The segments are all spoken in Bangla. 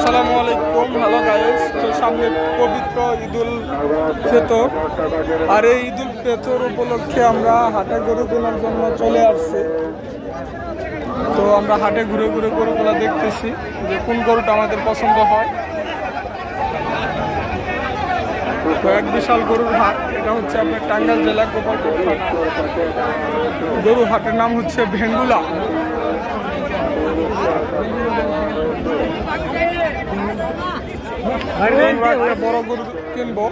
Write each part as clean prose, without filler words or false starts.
আসসালামু আলাইকুম। হ্যালো গাইস, তো সামনে পবিত্র ঈদুল ফিতর, আর এই ঈদুল ফিতর উপলক্ষে আমরা হাটে গরু কেনার জন্য চলে আসছি। তো আমরা হাটে ঘুরে ঘুরে গরুগুলো দেখতেছি যে কোন গরুটা আমাদের পছন্দ হয়। তো এক বিশাল গরুর হাট, এটা হচ্ছে আপনার টাঙ্গাইল জেলা গোপালপুর থানা। গরু হাটের নাম হচ্ছে ভেঙ্গুলা। আমরা একটা বড় গরু কিনবো।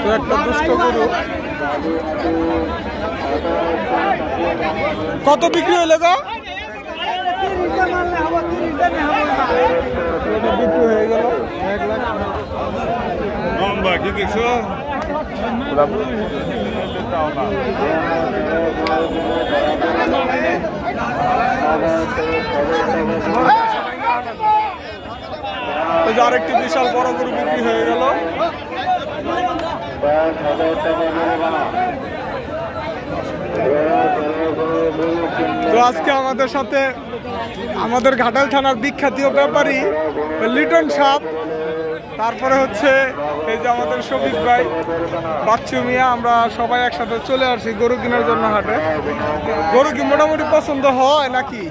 তো একটা দুষ্ট গরু কত বিক্রি হইলে গো? বিক্রি হয়ে গেল 1 লাখ। কি দেখছো? আরেকটি বিশাল বড় গরু বিক্রি হয়ে গেল। তো আজকে আমাদের সাথে আমাদের ঘাটাল থানার বিখ্যাত ব্যাপারী লিটন সাপ, তারপরে হচ্ছে এই যে আমাদের শফিক ভাই, বাচ্চু মিয়া, আমরা সবাই একসাথে চলে আসছি গরু কেনার জন্য হাটে। গরু কি মোটামুটি পছন্দ হয় নাকি?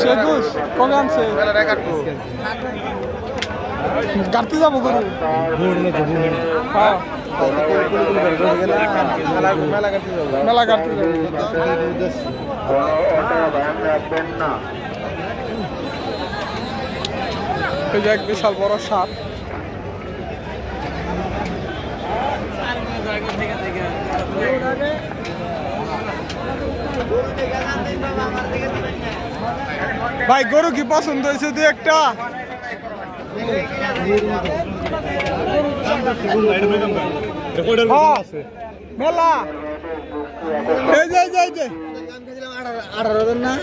421 কবে আনছে? গাড়তে যাবো গরু মেলা গাড়তে যাবো। এই যে এক বিশাল বড় সাপ। ভাই গরু কি পছন্দ হয়েছে? দু একটা মেলা এই যে 18,000 না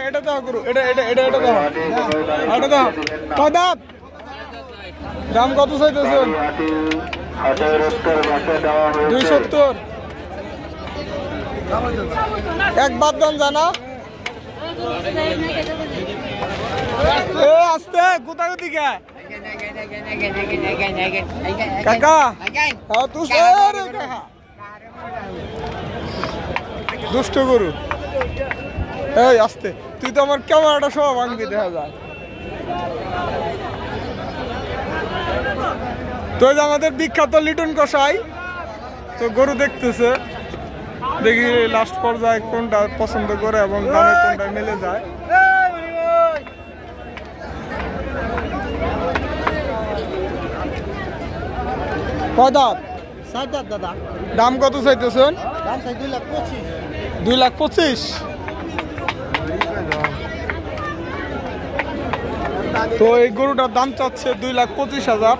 এটা দাও গরু, এটা দাও। দাম কত চাইতেছেন? 270। এক বাদ দাম জানা আসতে কোথায় দিকে কাকা দুষ্ট গরু। এই আসতে, তুই তো আমার ক্যামেরাটা সব ভাঙবি, দেখা যায়। তো আমাদের বিখ্যাত লিটন কষাই তো গরু দেখতেছে, দেখি লাস্ট পর্যায়ে কোনটা পছন্দ করে এবং দামে কোনটা মিলে যায়। কয় দাঁত? 7 দাঁত দাদা। দাম কত চাইতেছেন? দাম চাই 2,25,000। 2,25,000। তো এই গরুটার দাম চাচ্ছে 2,25,000।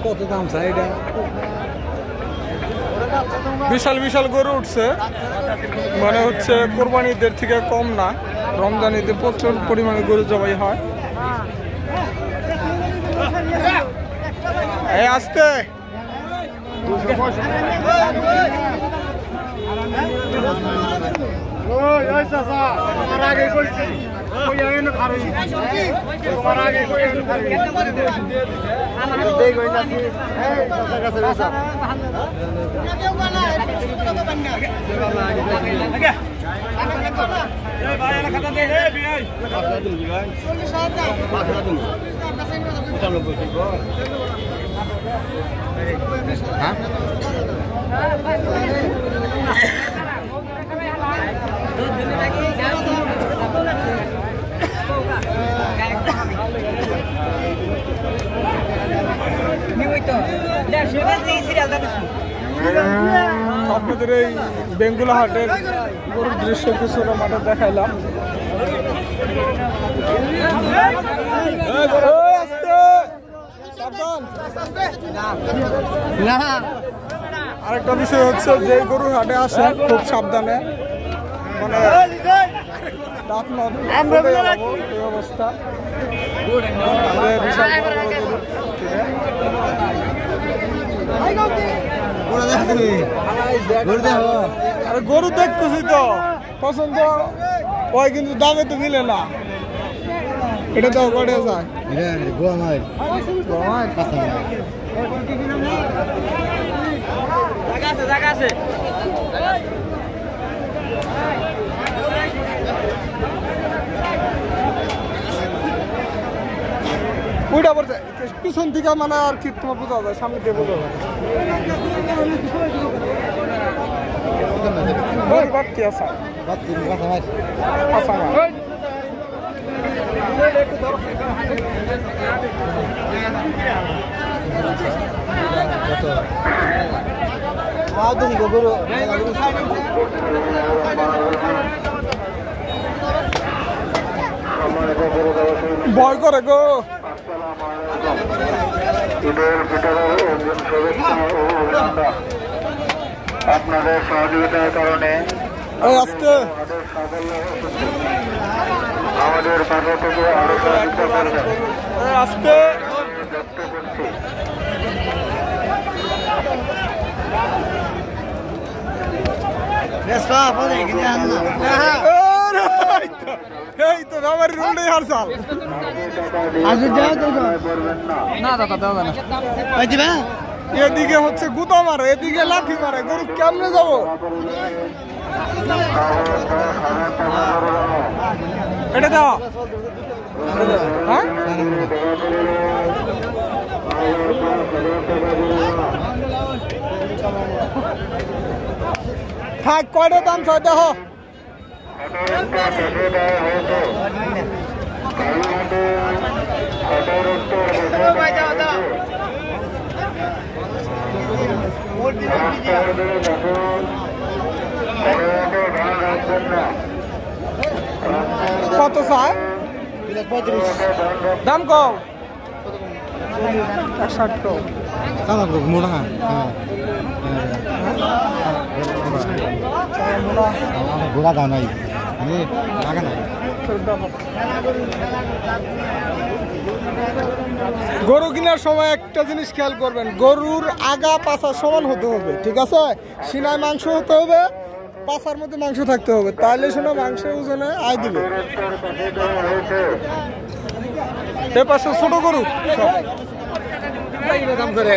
কত দাম চাই? বিশাল বিশাল গরু উঠছে, মানে হচ্ছে কোরবানি ঈদের থেকে কম না। রমজান ঈদে প্রচুর পরিমাণে গরু জবাই হয়। এই আসতে আপনাদের এই বেঙ্গুলা হাটের গরুর দৃশ্য কিছুটা মাঠে দেখাইলাম। আরেকটা বিষয় হচ্ছে যে গরুর হাটে আসে খুব সাবধানে, মানে দাঁত এই অবস্থা। আরে গরু দেখতেছি তো পছন্দ হয়, কিন্তু দামে তো মিলে না। এটা তো কটে যায় ওইটা পড়ছে পিছন দিকে, মানে আর কি তোমার বোঝা যায়, সামনে দিয়ে বোঝা যায়। বাড়তি আসা ভয় করে গো। আপনাদের সহযোগিতার কারণে আজকে আমাদের পাশে থেকে আরো সহযোগিতা করবেন। আজকে এই তো আমার রুমে আর চাল এদিকে হচ্ছে গুতা মারে, এদিকে লাঠি মারে, গরু কেমনে যাবো? এটা দাও হ্যাঁ থাক, কয়টা দাম চাই দেখো। কত চাই? দাম কম 160 মোটা ঘোড়া দাও নাই লাগা নাই। গরু কেনার সময় একটা জিনিস খেয়াল করবেন, গরুর আগা পাছা সমান হতে হবে, ঠিক আছে? সিনায় মাংস হতে হবে, পাছার মধ্যে মাংস থাকতে হবে, তাহলে শোনা মাংসের ওজনে আয় দিবে। এ পাশে ছোট গরু দাম করে